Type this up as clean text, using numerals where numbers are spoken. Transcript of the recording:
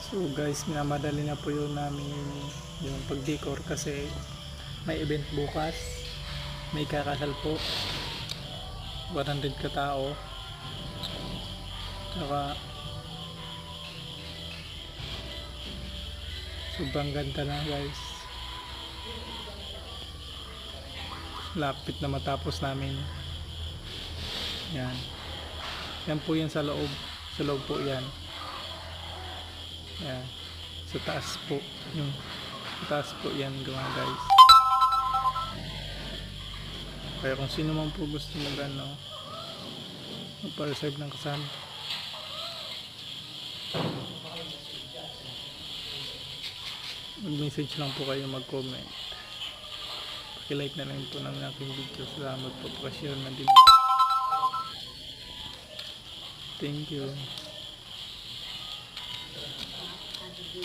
So guys, minamadali na po yun namin yung pag-decor kasi may event bukas. May kakasal po. 100 katao. Tsaka sobrang ganda na guys. Lapit na matapos namin. Yan. Yan po yan sa loob. Sa loob po yan. Yan. Sa taas po. Yung sa taas po yan mga guys. Kaya kung sino man po gusto magpa-reserve ng kasal, mag-message lang po kayo, mag-comment. Paki-like na lang po ng aking video. Salamat po. Paki-share na din. Thank you.